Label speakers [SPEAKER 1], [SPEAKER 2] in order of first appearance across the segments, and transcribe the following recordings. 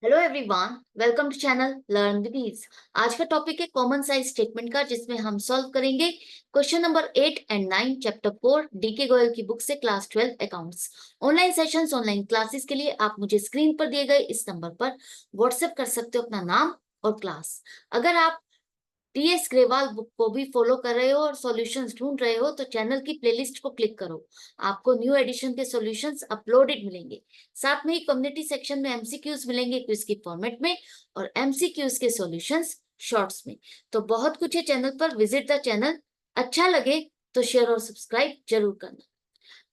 [SPEAKER 1] Hello everyone, welcome to channel learn with ease. आज का topic है कॉमन साइज स्टेटमेंट का, जिसमें हम सॉल्व करेंगे question number 8 and 9 chapter 4 DK Goyal की बुक से class 12 accounts. Online sessions, online classes के लिए आप मुझे स्क्रीन पर दिए गए इस नंबर पर व्हाट्सएप कर सकते हो अपना नाम और क्लास। अगर आप टीएस ग्रेवाल बुक को भी फॉलो कर रहे हो और सॉल्यूशंस ढूंढ रहे हो तो चैनल की प्लेलिस्ट को क्लिक करो। आपको न्यू एडिशन के सॉल्यूशंस अपलोडेड मिलेंगे। साथ में ही कम्युनिटी सेक्शन में एमसीक्यूज मिलेंगे क्विज की फॉर्मेट में, और एमसीक्यूज के सॉल्यूशंस शॉर्ट्स में। तो बहुत कुछ है चैनल पर, विजिट द चैनल। अच्छा लगे तो शेयर और सब्सक्राइब जरूर करना।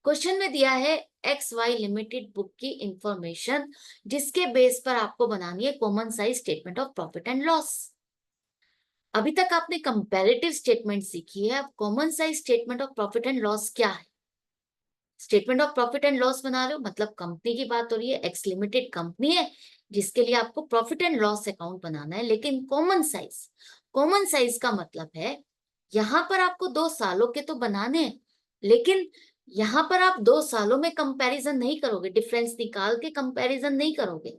[SPEAKER 1] क्वेश्चन में दिया है एक्स वाई लिमिटेड बुक की इंफॉर्मेशन, जिसके बेस पर आपको बनानी है common size statement of profit and loss. अभी तक आपने कंपैरेटिव स्टेटमेंट सीखी है, अब common size statement of profit and loss क्या है। Statement of profit and loss बना रहे हो, मतलब कंपनी की बात हो रही है, एक्स लिमिटेड कंपनी है जिसके लिए आपको प्रॉफिट एंड लॉस अकाउंट बनाना है। लेकिन कॉमन साइज का मतलब है यहां पर आपको 2 सालों के तो बनाने हैं, लेकिन यहां पर आप 2 सालों में कंपैरिजन नहीं करोगे, डिफरेंस निकाल के कंपैरिजन नहीं करोगे।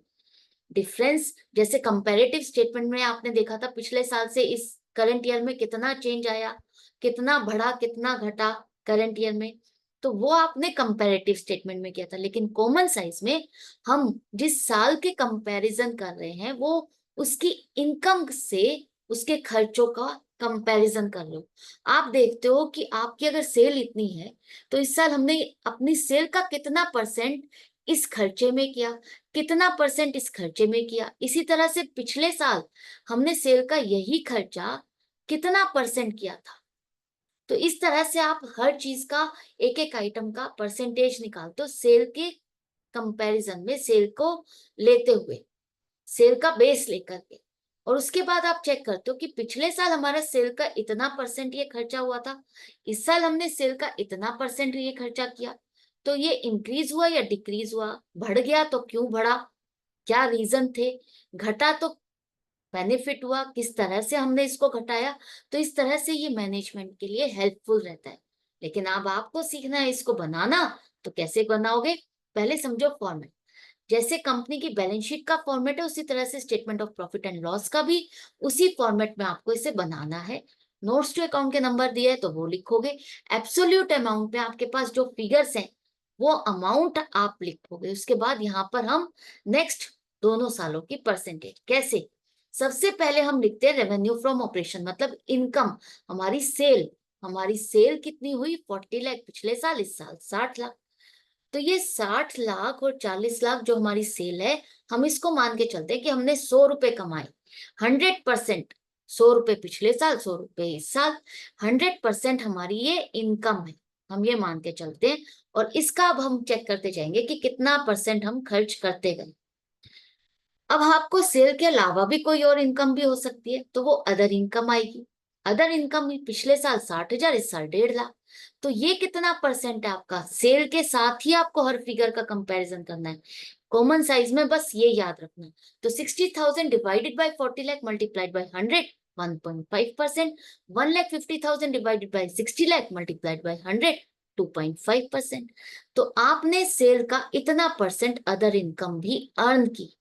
[SPEAKER 1] डिफरेंस जैसे कंपैरेटिव स्टेटमेंट में आपने देखा था पिछले साल से इस करंट ईयर में कितना चेंज आया, कितना बढ़ा कितना घटा करंट ईयर में, तो वो आपने कंपैरेटिव स्टेटमेंट में किया था। लेकिन कॉमन साइज में हम जिस साल के कंपैरिजन कर रहे हैं वो उसकी इनकम से उसके खर्चों का कंपैरिजन कर रहे हो। आप देखते हो कि आपकी अगर सेल इतनी है तो इस साल हमने अपनी सेल का कितना परसेंट इस खर्चे में किया, कितना परसेंट इस खर्चे में किया। इसी तरह से पिछले साल हमने सेल का यही खर्चा कितना परसेंट किया था। तो इस तरह से आप हर चीज का, एक एक आइटम का परसेंटेज निकालते हो सेल के कंपैरिजन में, सेल को लेते हुए, सेल का बेस लेकर के। और उसके बाद आप चेक करते हो कि पिछले साल हमारा सेल का इतना परसेंट ये खर्चा हुआ था, इस साल हमने सेल का इतना परसेंट ये खर्चा किया। तो ये इंक्रीज हुआ या डिक्रीज हुआ, बढ़ गया तो क्यों बढ़ा, क्या रीजन थे, घटा तो बेनिफिट हुआ, किस तरह से हमने इसको घटाया। तो इस तरह से ये मैनेजमेंट के लिए हेल्पफुल रहता है। लेकिन अब आपको सीखना है इसको बनाना। तो कैसे बनाओगे, पहले समझो फॉर्मेट। जैसे कंपनी की बैलेंस शीट का फॉर्मेट है उसी तरह से statement of profit and loss का भी उसी फॉर्मेट में आपको इसे बनाना है। नोट्स टू अकाउंट के नंबर दिए है तो वो लिखोगे। एब्सोल्यूट अमाउंट में आपके पास जो फिगर्स हैं वो अमाउंट आप लिखोगे। उसके बाद यहाँ पर हम नेक्स्ट दोनों सालों की परसेंटेज कैसे, सबसे पहले हम लिखते हैं रेवेन्यू फ्रॉम ऑपरेशन, मतलब इनकम, हमारी सेल कितनी हुई 40 लाख पिछले साल, इस साल 60 लाख। तो ये 60 लाख और 40 लाख जो हमारी सेल है, हम इसको मान के चलते हैं कि हमने 100 रुपए कमाए। 100%, 100 रुपए पिछले साल, 100 रुपए इस साल, 100% हमारी ये इनकम है, हम ये मान के चलते हैं। और इसका अब हम चेक करते जाएंगे कि कितना परसेंट हम खर्च करते गए। अब आपको सेल के अलावा भी कोई और इनकम भी हो सकती है, तो वो अदर इनकम आएगी। अदर इनकम पिछले साल 60 हजार, इस साल 1.5 लाख। तो ये कितना परसेंट है आपका, सेल के साथ ही आपको हर फिगर का कंपैरिजन करना है कॉमन साइज में, बस ये याद रखना। तो 60,000 divided by 40 lakh multiplied by 100, 1.5%। 1,50,000 divided by 60 lakh multiplied by 100, 2.5%। तो आपने सेल का इतना परसेंट अदर इनकम भी अर्न की।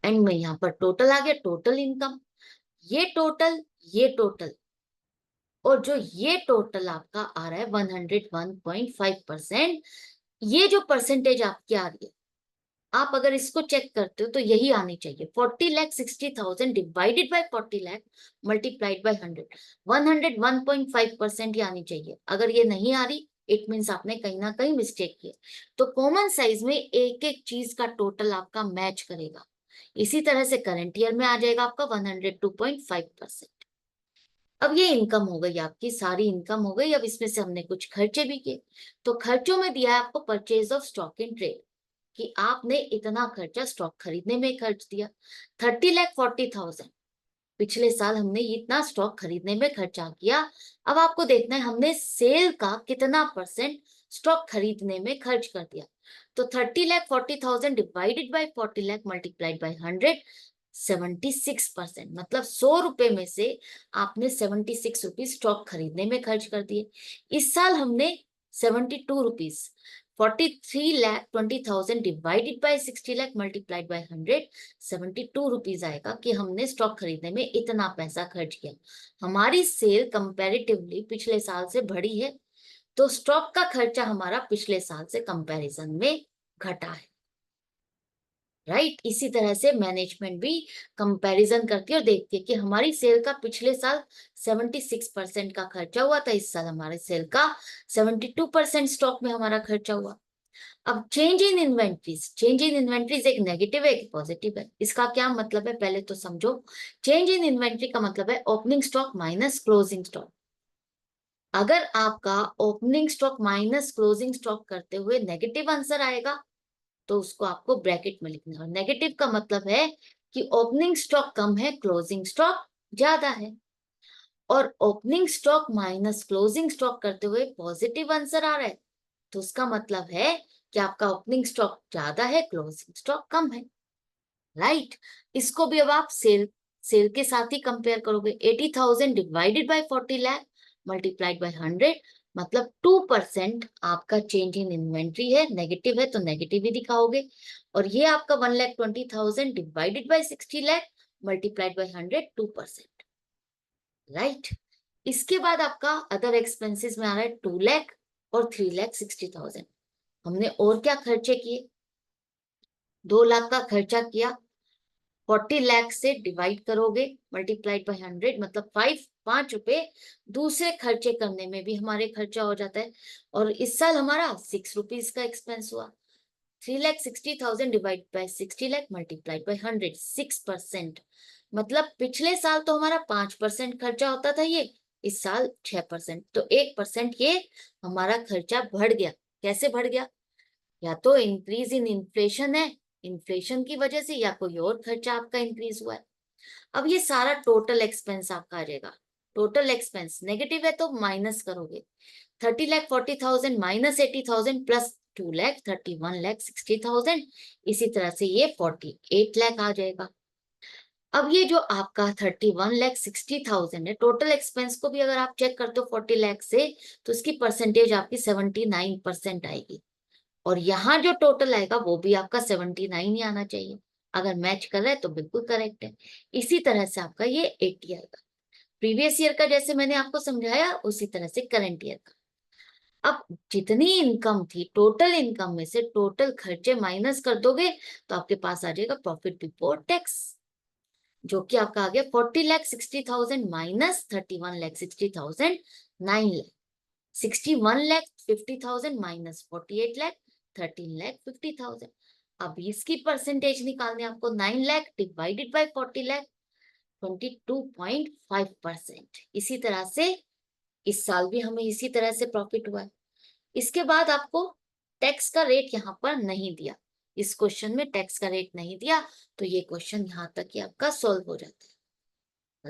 [SPEAKER 1] एंड में यहाँ पर टोटल आ गया, टोटल इनकम, ये टोटल और जो ये टोटल आपका आ रहा है 101.5%। ये जो परसेंटेज आपकी आ रही है, आप अगर इसको चेक करते हो तो यही आनी चाहिए। 40,60,000 divided by 40 lakh multiplied by 100, 101.5% ही आनी चाहिए। अगर ये नहीं आ रही, इट मीन्स आपने कहीं ना कहीं मिस्टेक किया। तो कॉमन साइज में एक एक चीज का टोटल आपका मैच करेगा। इसी तरह से करंट ईयर में आ जाएगा आपका 102.5%। अब ये इनकम हो गई, आपकी सारी इनकम हो गई। अब इसमें से हमने कुछ खर्चे भी किए। तो खर्चों में दिया है आपको purchase of stock in trade, कि आपने इतना खर्चा स्टॉक खरीदने में खर्च दिया। 30,40,000 पिछले साल हमने इतना स्टॉक खरीदने में खर्चा किया। अब आपको देखना है हमने सेल का कितना परसेंट स्टॉक खरीदने में खर्च कर दिया। तो 30,40,000 divided by 40 lakh multiplied by 100, 76%, मतलब 100 रुपए में से आपने 76 रुपीज स्टॉक खरीदने में खर्च कर दिए। इस साल हमने 72 rupees, 43,20,000 divided by 60 lakh multiplied by 100, 72 rupees आएगा कि हमने स्टॉक खरीदने में इतना पैसा खर्च किया। हमारी सेल कंपैरेटिवली पिछले साल से बढ़ी है, तो स्टॉक का खर्चा हमारा पिछले साल से कंपैरिजन में घटा है। राइट, इसी तरह से मैनेजमेंट भी कंपैरिजन करती है और देखती है कि हमारी सेल का पिछले साल 76% का खर्चा हुआ था, इस साल हमारे सेल का 72% स्टॉक में हमारा खर्चा हुआ। अब चेंज इन इन्वेंट्रीज एक नेगेटिव है एक पॉजिटिव है। इसका क्या मतलब है पहले तो समझो। चेंज इन इन्वेंट्री का मतलब है opening stock minus closing stock. अगर आपका opening stock minus closing stock करते हुए नेगेटिव आंसर आएगा तो उसको आपको ब्रैकेट में लिखना है। नेगेटिव का मतलब है कि ओपनिंग स्टॉक कम है, क्लोजिंग स्टॉक ज्यादा है। और opening stock minus closing stock करते हुए पॉजिटिव आंसर आ रहा है तो उसका मतलब है कि आपका ओपनिंग स्टॉक ज्यादा है, क्लोजिंग स्टॉक कम है। राइट, इसको भी अब आप सेल सेल के साथ ही कंपेयर करोगे। 80,000 divided by 40 lakh multiplied by 100, मतलब 2% आपका चेंज इन इन्वेंट्री है, नेगेटिव है तो नेगेटिव ही दिखाओगे। और ये आपका 1,20,000 divided by 60 lakh multiplied by 100, 2%। Right, इसके बाद आपका अदर एक्सपेंसेस में आ रहा है 2 लाख और 3,60,000। हमने और क्या खर्चे किए, 2 लाख का खर्चा किया, 40 लाख से डिवाइड करोगे मल्टीप्लाइड बाय 100, मतलब 5 रुपए दूसरे खर्चे करने में भी हमारे खर्चा हो जाता है। और इस साल हमारा 6 रुपीज का एक्सपेंस हुआ। 3,60,000 divide by 60 lakh multiplied by 100, 6%। मतलब पिछले साल तो हमारा 5% खर्चा होता था, ये इस साल 6%, तो 1% ये हमारा खर्चा बढ़ गया। कैसे बढ़ गया, या तो इंक्रीज इन इन्फ्लेशन है, इन्फ्लेशन की वजह से, या कोई और खर्चा आपका इंक्रीज हुआ है। अब ये सारा टोटल एक्सपेंस आपका आ जाएगा। टोटल एक्सपेंस नेगेटिव है तो माइनस करोगे। 30,40,000 माइनस 80,000 प्लस 2 लाख 31,60,000। इसी तरह से ये 48 लाख आ जाएगा। अब ये जो आपका 31,60,000 है, टोटल एक्सपेंस को भी अगर आप चेक करते हो 40 लाख से, तो इसकी परसेंटेज आपकी 79% आएगी। और यहाँ जो टोटल आएगा वो भी आपका 79 ही आना चाहिए। अगर मैच कर रहा है तो बिल्कुल करेक्ट है। इसी तरह से आपका ये 80 आएगा। प्रीवियस ईयर का जैसे मैंने आपको समझाया उसी तरह से करंट ईयर का। अब जितनी इनकम थी, टोटल इनकम में से टोटल खर्चे माइनस कर दोगे तो आपके पास आ जाएगा प्रॉफिट बिफोर टैक्स, जो कि आपका आ गया 40,60,000 माइनस 31,60,000, 9 लाख। 61,50,000 माइनस 48 लाख, 13,50,000। अब इसकी परसेंटेज निकालनी है आपको। 9 लाख डिवाइडेड बाय 40 लाख, 22.5%। इसी तरह से इस साल भी हमें इसी तरह से प्रॉफिट हुआ है। इसके बाद आपको टैक्स का रेट यहाँ पर नहीं दिया, इस क्वेश्चन में टैक्स का रेट नहीं दिया, तो ये क्वेश्चन यहाँ तक ही आपका सॉल्व हो जाता है।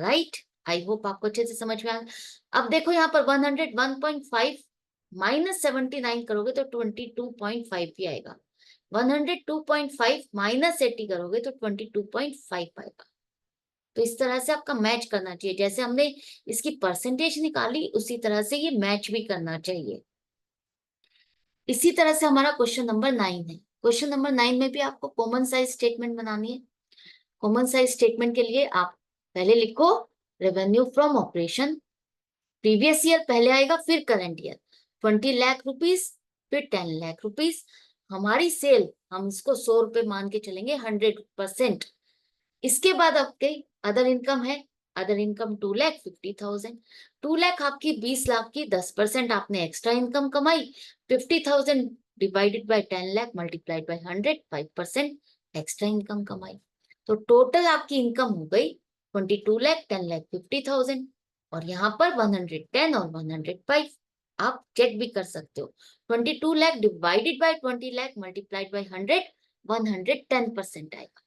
[SPEAKER 1] राइट, आई होप आपको अच्छे से समझ में आ। अब देखो यहाँ पर 101.5 माइनस 79 करोगे तो 22.5 भी आएगा। 102.5 माइनस 80 करोगे तो 22.5 आएगा। तो इस तरह से आपका मैच करना चाहिए, जैसे हमने इसकी परसेंटेज निकाली उसी तरह से ये मैच भी करना चाहिए। इसी तरह से हमारा क्वेश्चन नंबर 9 है। क्वेश्चन नंबर 9 में भी आपको कॉमन साइज स्टेटमेंट बनानी है। कॉमन साइज स्टेटमेंट के लिए आप पहले लिखो revenue from operation, previous year पहले आएगा, फिर करंट ईयर। 20 लाख रुपीज, फिर 10 लाख रुपीज। हमारी सेल हम इसको 100 रुपए मान के चलेंगे, 100%। इसके बाद आपके अदर इनकम है, अदर इनकम 2,50,000। 2 लाख आपकी 20 लाख की 10% आपने एक्स्ट्रा इनकम कमाई। 50,000 divided by 10 lakh multiplied by 100, 5% extra income कमाई। तो टोटल आपकी इनकम हो गई 22 लाख, 10 लाख 50,000। और यहाँ पर 110 और 105 आप चेक भी कर सकते हो। 22 lakh divided by 20 lakh multiplied by 100, 110% आएगा।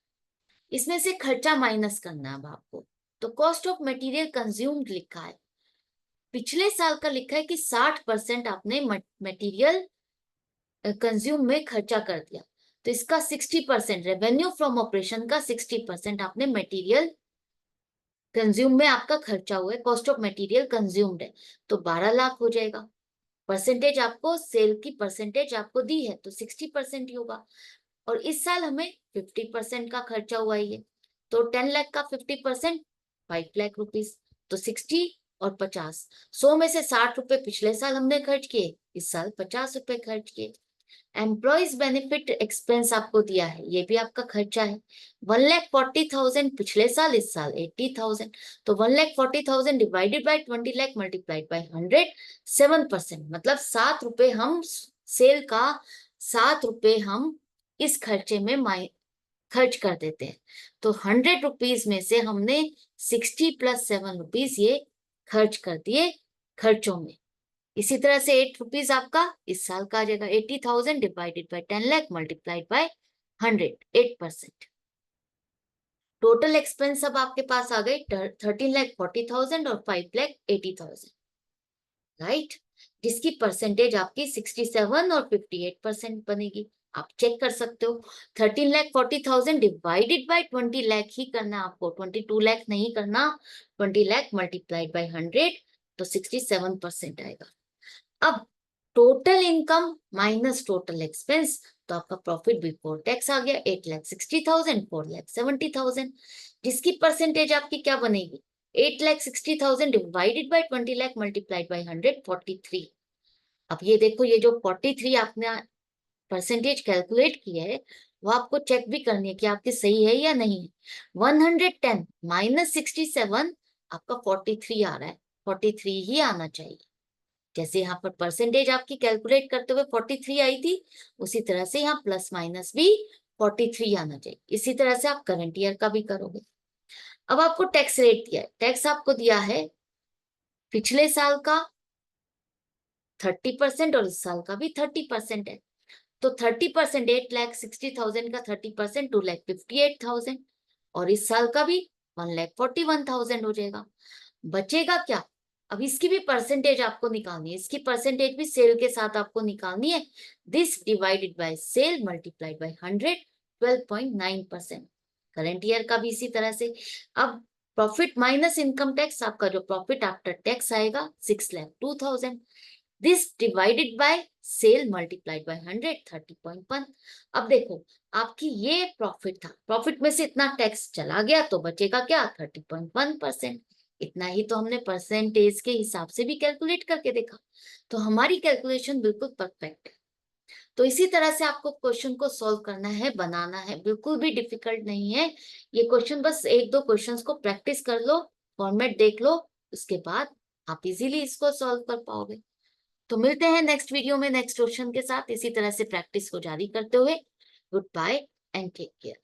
[SPEAKER 1] इसमें से खर्चा माइनस करना है अब आपको। तो कॉस्ट ऑफ मटेरियल कंज्यूम्ड लिखा है, पिछले साल का लिखा है कि 60% आपने मटेरियल कंज्यूम में खर्चा कर दिया, तो इसका 60% रेवेन्यू फ्रॉम ऑपरेशन का 60% आपने मटेरियल कंज्यूम में आपका खर्चा हुआ है, कॉस्ट ऑफ मटेरियल कंज्यूम्ड है, तो 12 लाख हो जाएगा। परसेंटेज आपको सेल की परसेंटेज आपको दी है तो 60% ही होगा, और इस साल हमें 50% का खर्चा हुआ है, तो 10 लाख का 50% 5 लाख रुपीस, तो 60 और 50, 100 में से 60 रुपए पिछले साल हमने खर्च किए, इस साल 50 रुपए खर्च किए। एम्प्लॉयज बेनिफिट एक्सपेंस आपको दिया है, ये भी आपका खर्चा है। 1,40,000 पिछले साल, इस साल 80,000, तो 1,40,000 divided by 20 lakh multiplied by 100, 7%, मतलब 7 रुपए हम सेल का 7 रुपए हम इस खर्चे में खर्च कर देते हैं। तो 100 रुपीज में से हमने 60 + 7 रुपीज ये खर्च कर दिए खर्चों में। इसी तरह से 8 रुपीज आपका इस साल का आ जाएगा। 80,000 divided by 10 lakh multiplied by 100, 8%। Total expense अब आपके पास आ गए 13,40,000 और 5,80,000, राइट, जिसकी परसेंटेज आपकी 67 और 58% बनेगी। आप चेक कर सकते हो। 13,40,000 डिवाइडेड बाय 20 लाख ही करना है आपको, 22 लाख नहीं करना। 20 लाख मल्टीप्लाइड बाय 100, तो 67% आएगा। अब total income minus total expense, तो आपका प्रॉफिट बिफोर टैक्स आ गया 8,60,000, 4,70,000, जिसकी परसेंटेज आपकी क्या बनेगी? 8,60,000 divided by 20 lakh multiplied by 100, 43। अब ये देखो, ये जो 43 आपने परसेंटेज कैलकुलेट की है, वो आपको चेक भी करनी है कि आपकी सही है या नहीं है। 110 माइनस 67, आपका 43 आ रहा है, 43 ही आना चाहिए। जैसे यहाँ पर परसेंटेज आपकी कैलकुलेट करते हुए 43 आई थी, उसी तरह से यहाँ प्लस माइनस भी 43 आना चाहिए। इसी तरह से आप करंट ईयर का भी करोगे। अब आपको टैक्स रेट दिया है, टैक्स आपको दिया है पिछले साल का 30% और इस साल का भी 30% है। तो 30%, 8,60,000 का 30%, 2,58,000, और इस साल का भी 1,41,000 हो जाएगा। बचेगा क्या? अब इसकी भी परसेंटेज आपको निकालनी है, इसकी परसेंटेज भी सेल के साथ आपको निकालनी है। This divided by sale multiplied by 100, 12.9%। Current year का भी इसी तरह से। अब प्रॉफिट माइनस इनकम टैक्स, आपका जो प्रॉफिट आफ्टर टैक्स आएगा 6,02,000। This divided by sale multiplied by 100, 30.1। अब देखो, आपकी ये प्रॉफिट था, प्रॉफिट में से इतना टैक्स चला गया, तो बचेगा क्या? 30.1%। इतना ही तो हमने परसेंटेज के हिसाब से भी कैलकुलेट करके देखा, तो हमारी कैलकुलेशन बिल्कुल परफेक्ट है। तो इसी तरह से आपको क्वेश्चन को सॉल्व करना है, बनाना है, बिल्कुल भी डिफिकल्ट नहीं है ये क्वेश्चन। बस एक दो क्वेश्चंस को प्रैक्टिस कर लो, फॉर्मेट देख लो, उसके बाद आप इजीली इसको सॉल्व कर पाओगे। तो मिलते हैं नेक्स्ट वीडियो में नेक्स्ट क्वेश्चन के साथ, इसी तरह से प्रैक्टिस को जारी करते हुए। Good bye and take care.